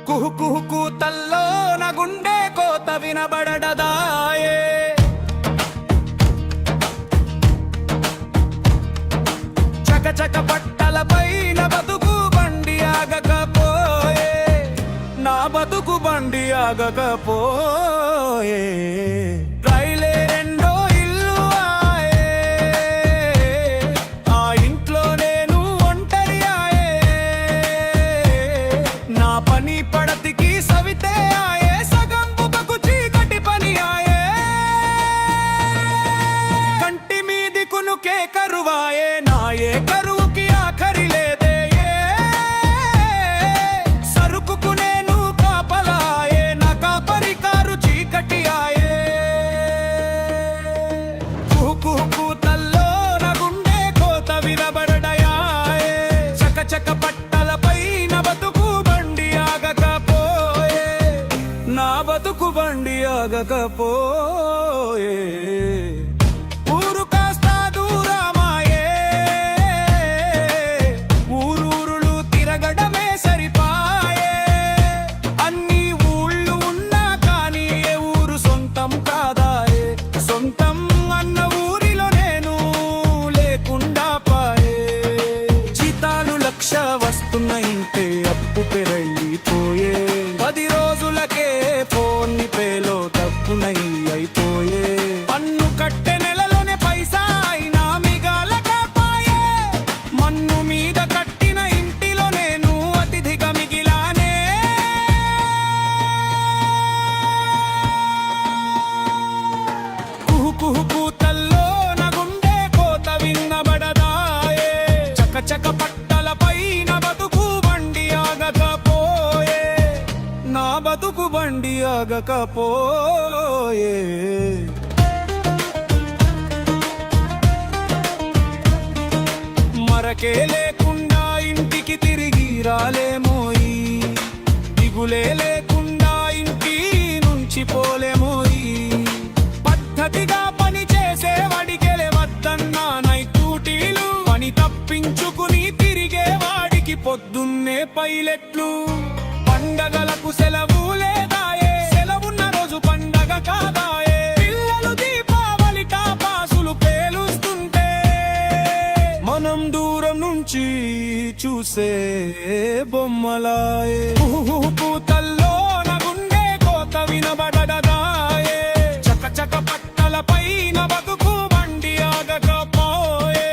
కుహు కుహు కూతల్లో నా గుండె కోత వినబడదాయే. చకచక పట్టలపైన బతుకు బండి ఆగకపోయే, నా బతుకు బండి ఆగకపోయే. రైలే రెండో ఇల్లు ఆయే, ఆ ఇంట్లో నేను ఒంటరి ఆయే. నా పని పడతికి సవితే ఆయే, సగం బుకకు చీకటి పని ఆయే. కంటి మీది కునుకే కరువాయే, నా ఏ కరువుకి ఆఖరి లేదే. సరుకుకు నేను కాపలాయే, నా కాపరి కారు చీకటి ఆయే. కుహు కూతల్లో నా గుండె కోత వినబడయాయే. చకచక పట్టలపైన బతుకు బండి ఆగకపోయే, నా బతుకు బండి ఆగకపోయే. ఊరు కాస్త దూరమాయే, ఊరూరులు తిరగడమే సరిపాయే. అన్ని ఊళ్ళు ఉన్నా కానీ ఏ ఊరు సొంతం కాదాయే. సొంతం అన్న ఊరిలో నేను లేకుండా పాయే. జీతాలు 1,00,000 వస్తున్న ఇంటే అప్పు పెరళ్ళిపోయే. 10 రోజులకే ఫోన్ పేలో డబ్బునై అయిపోయే. పన్ను కట్టె నెలలోనే పైసా అయినా మిగాలకపోయే. మన్ను మీద కట్టిన ఇంటిలో నేను అతిథిగా మిగిలానే. కుహు కుహు కూతల్లో నా గుండె కోత వినబడదాయే. చకచక పట్టలపైన బతుకు బండి ఆగకపోయే, నా బతుకు బండి ఆగకపోయే. మరకే లేకుండా ఇంటికి తిరిగి రాలేమోయి, దిగులే లేకుండా ఇంటి నుంచి పోలేమోయి. పద్ధతిగా పని చేసే వాడికెలే వద్దన్నా నైటూటీలు, పని తప్పించుకుని తిరిగే వాడికి పొద్దున్నే పైలెట్లు. పండగలకు సెలవు లేదాయే, సెలవున్న రోజు పండగ కాదాయే. పిల్లలు దీపావళి టాపాసులు పేలుస్తుంటే మనం దూరం నుంచి చూసే బొమ్మలాయే. కుహు కూతల్లో నా గుండె కోత వినబడదాయే. చకచక పట్టలపైన బతుకు బండి ఆగకపోయే,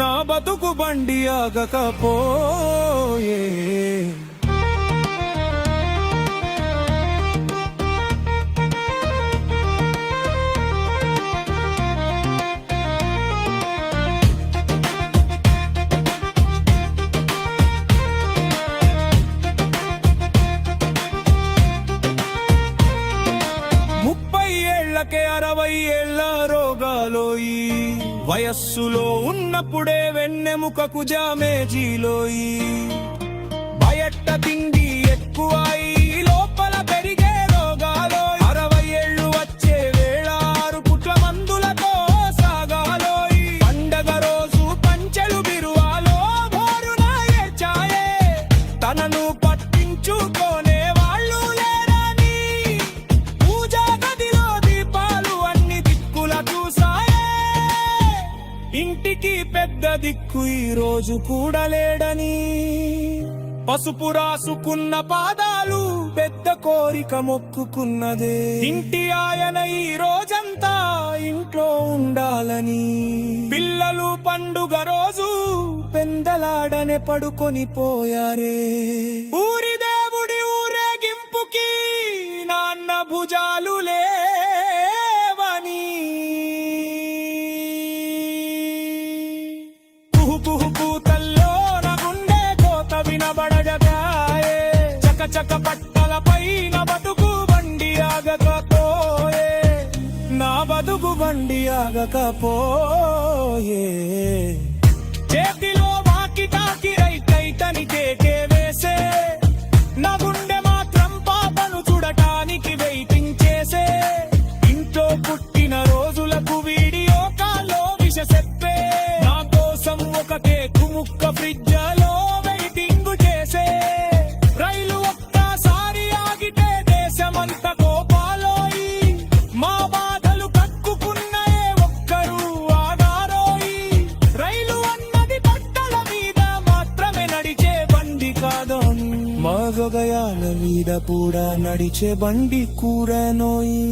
నా బతుకు బండి ఆగకపోయే. ఏళ్లకే 60 ఏళ్ల రోగాలోయి, వయస్సులో ఉన్నప్పుడే వెన్నెముకకు జామేజీలోయి. బయట తిండి ఎక్కువై లోపల పెరిగే రోగాలో. 60 ఏళ్ళు వచ్చే వేళ 6 పుట్ల మందులతో సాగాలోయి. పండగ రోజు పంచెలు బిరువాలో భోరున ఏడ్చాయే. తనను పట్టించుకోనే వాళ్ళు లేరని పూజా గదిలో దీపాలు అన్ని దిక్కుల చూసాయే. ఇంటికి పెద్ద దిక్కు ఈ రోజు కూడా లేడని పసుపు రాసుకున్న పాదాలు పెద్ద కోరిక మొక్కుకున్నదే. ఇంటి ఆయన ఈ రోజంతా ఇంట్లో ఉండాలని, పిల్లలు పండుగ రోజు పెందలాడనే పడుకొని పోయారే. ఊరి దేవుడి ఊరేగింపుకి నాన్న భుజాలు లేవని కుహు కుహు కూతల్లో నా గుండె కోత వినబడదాయే. చకచక పట్టలపైన బతుకు బండి ఆగకపోయే, నా బతుకు బండి ఆగకపోయే. చేతిలో వాకి తాకి రైతని కేకే వేసే, నా గుండె మాత్రం పాపను చూడటానికి వెయిటింగ్ చేసే. ఇంట్లో పుట్టిన రోజులకు వీడియో కాల్లో విష చెప్పే, నా కోసం ఒక కేకు ముక్క ఫ్రిడ్జ్లో వెయిటింగ్ చేసే. రైలు ఒక్క మీద కూడా నడిచే బండి కూరనోయి